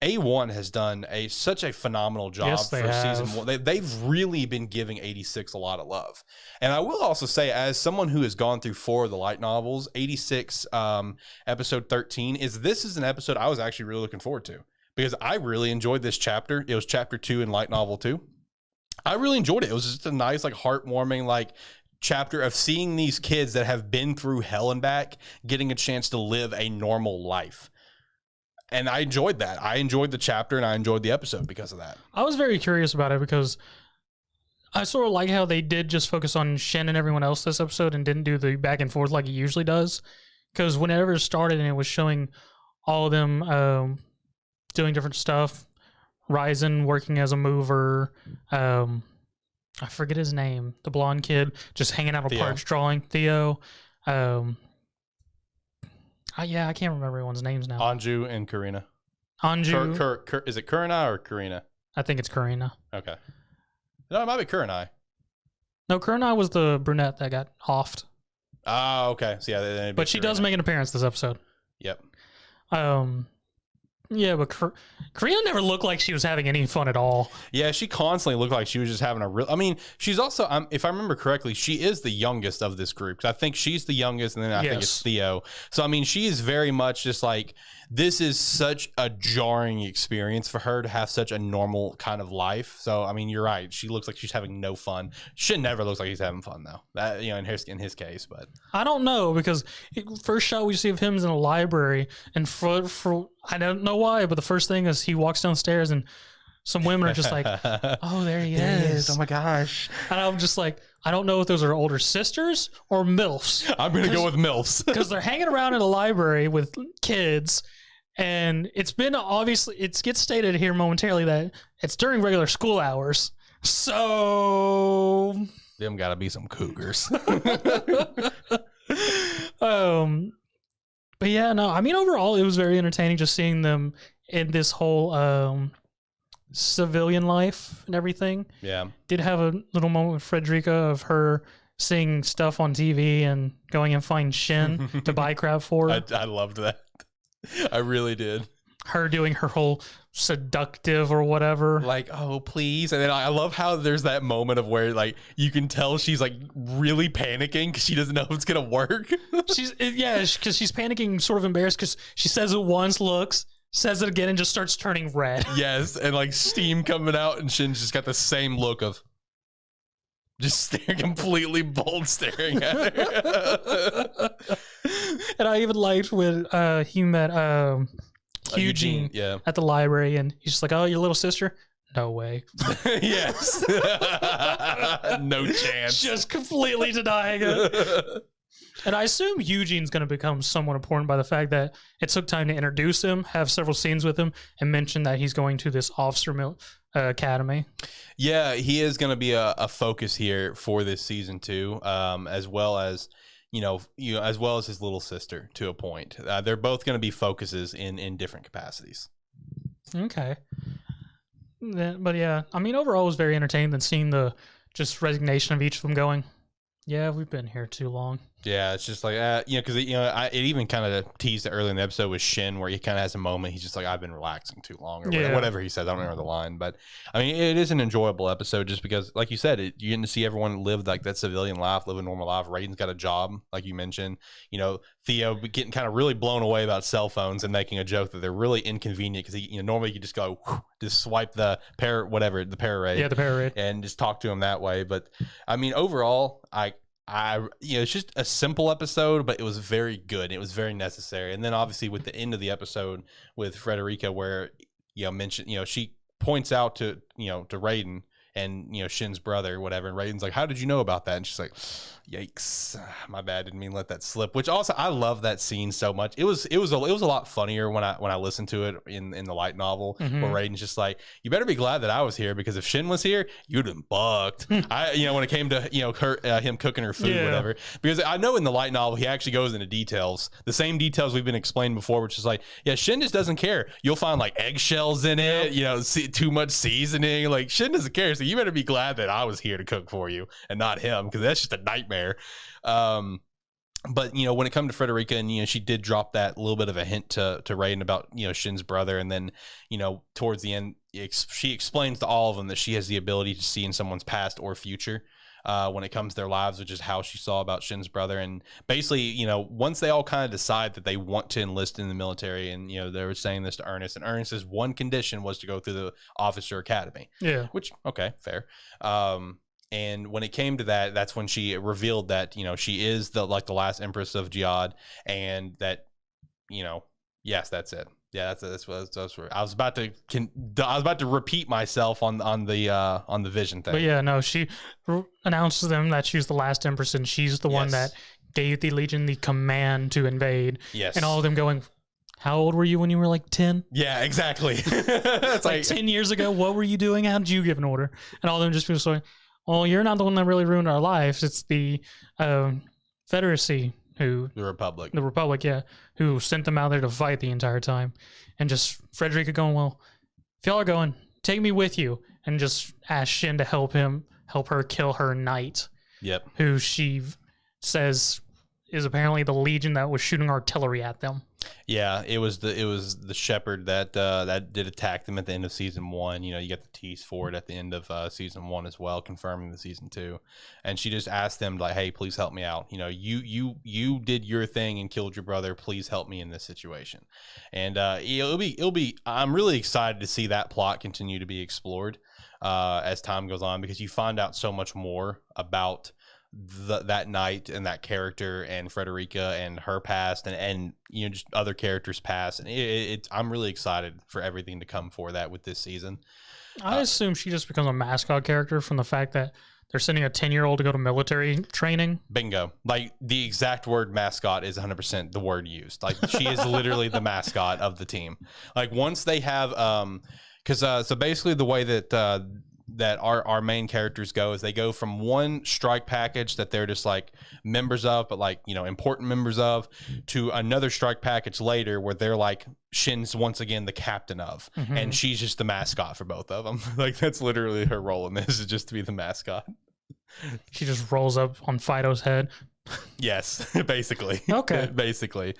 A1 has done such a phenomenal job for season 1. They've really been giving 86 a lot of love. And I will also say, as someone who has gone through 4 of the light novels, 86 episode 13 this is an episode I was actually really looking forward to, because I really enjoyed this chapter. It was chapter 2 in light novel 2. I really enjoyed it. It was just a nice, like, heartwarming, like, chapter of seeing these kids that have been through hell and back getting a chance to live a normal life. And I enjoyed that. I enjoyed the chapter and I enjoyed the episode because of that. I was very curious about it because I sort of like how they did just focus on Shin and everyone else this episode and didn't do the back and forth like it usually does. Because whenever it started and it was showing all of them doing different stuff, Ryzen working as a mover, I forget his name, the blonde kid just hanging out a parch drawing, Theo. I can't remember everyone's names now. Anju and Karina. Anju. Is it Karina or Karina? I think it's Karina. Okay. No, it might be Karina. No, Karina was the brunette that got offed. Oh, okay. So yeah, but she does make an appearance this episode. Yep. Yeah, but Karina never looked like she was having any fun at all. Yeah, she constantly looked like she was just having a real... I mean, she's also, if I remember correctly, she is the youngest of this group. 'Cause I think she's the youngest, and then I think it's Theo. So, I mean, she is very much just like, this is such a jarring experience for her to have such a normal kind of life. So, I mean, you're right. She looks like she's having no fun. Shin never looks like he's having fun, though. That, you know, in his case, but... I don't know, because first shot we see of him is in a library, and for I don't know why, but the first thing is he walks downstairs and some women are just like, oh, there he is. Oh my gosh. And I'm just like, I don't know if those are older sisters or MILFs. I'm going to go with MILFs. Because they're hanging around in a library with kids. And it's been obviously, it gets stated here momentarily that it's during regular school hours. So. Them got to be some cougars. But yeah, no, I mean, overall, it was very entertaining just seeing them in this whole civilian life and everything. Yeah. Did have a little moment with Frederica of her seeing stuff on TV and going and find Shin to buy crap for. I loved that. I really did. Her doing her whole seductive or whatever. Like, oh, please. And then I love how there's that moment of where, like, you can tell she's, like, really panicking because she doesn't know if it's going to work. Because she's panicking, sort of embarrassed because she says it once, looks, says it again, and just starts turning red. Yes. And, like, steam coming out, and Shin's just got the same look of just staring, completely bold staring at her. And I even liked when he met Eugene at the library, and he's just like, oh, your little sister? No way. Yes. No chance. Just completely denying it. And I assume Eugene's going to become somewhat important by the fact that it took time to introduce him, have several scenes with him, and mention that he's going to this officer academy. Yeah, he is going to be a focus here for this season 2, as well as as well as his little sister to a point. They're both going to be focuses in different capacities. Okay. But yeah, I mean, overall it was very entertaining than seeing the just resignation of each of them going, yeah, we've been here too long. Yeah, it's just like, because it even kind of teased it early in the episode with Shin, where he kind of has a moment. He's just like, I've been relaxing too long, or whatever he says. I don't remember the line, but I mean, it is an enjoyable episode just because, like you said, you're getting to see everyone live like that civilian life, live a normal life. Raiden's got a job, like you mentioned. Theo getting kind of really blown away about cell phones and making a joke that they're really inconvenient because normally you just go, just swipe the parrot rate. Yeah, the parrot rate. And just talk to him that way. But I mean, overall, it's just a simple episode, but it was very good. It was very necessary. And then obviously with the end of the episode with Frederica, where she points out to Raiden and Shin's brother, whatever, and Raiden's like, how did you know about that? And she's like, yikes, my bad, didn't mean to let that slip. Which also, I love that scene so much. It was a lot funnier when I listened to it in the light novel, where Raiden's just like, you better be glad that I was here, because if Shin was here, you'd have been bucked. When it came to him cooking her food, whatever, because I know in the light novel he actually goes into details, the same details we've been explained before, which is like, yeah, Shin just doesn't care. You'll find like eggshells in it, too much seasoning. Like, Shin doesn't care, so you better be glad that I was here to cook for you and not him, because that's just a nightmare. But when it comes to Frederica, and she did drop that little bit of a hint to Raiden about Shin's brother, and then towards the end she explains to all of them that she has the ability to see in someone's past or future when it comes to their lives, which is how she saw about Shin's brother. And basically, once they all kind of decide that they want to enlist in the military, and they were saying this to Ernest, and Ernest's one condition was to go through the officer academy. Yeah. Which, okay, fair. And when it came to that, that's when she revealed that she is the last Empress of Jihad, and that yes, that's it. Yeah, that's what I was about to repeat myself on the vision thing. But yeah, no, she announced to them that she's the last Empress, and she's the one that gave the Legion the command to invade. Yes, and all of them going, how old were you when you were like 10? Yeah, exactly. It's like 10 years ago. What were you doing? How did you give an order? And all of them just be like, well, you're not the one that really ruined our lives. It's the Confederacy the Republic, yeah, who sent them out there to fight the entire time. And just Frederica going, well, if y'all are going, take me with you, and just ask Shin to help her kill her knight. Yep. Who she says is apparently the Legion that was shooting artillery at them. Yeah, it was the shepherd that did attack them at the end of season 1. You got the tease for it at the end of season 1 as well, confirming the season 2. And she just asked them like, "Hey, please help me out. You did your thing and killed your brother. Please help me in this situation." And it'll be. I'm really excited to see that plot continue to be explored as time goes on, because you find out so much more about that night and that character and Frederica and her past and just other characters past, and I'm really excited for everything to come for that with this season. I assume she just becomes a mascot character from the fact that they're sending a 10-year-old to go to military training. Bingo. Like the exact word mascot is 100% the word used. Like she is literally the mascot of the team. Like once they have so basically the way that our main characters go is they go from one strike package that they're just like members of, but like important members of, to another strike package later where they're like Shin's once again the captain of, and she's just the mascot for both of them. Like that's literally her role in this, is just to be the mascot. She just rolls up on Fido's head. Yes, basically. Okay. Basically.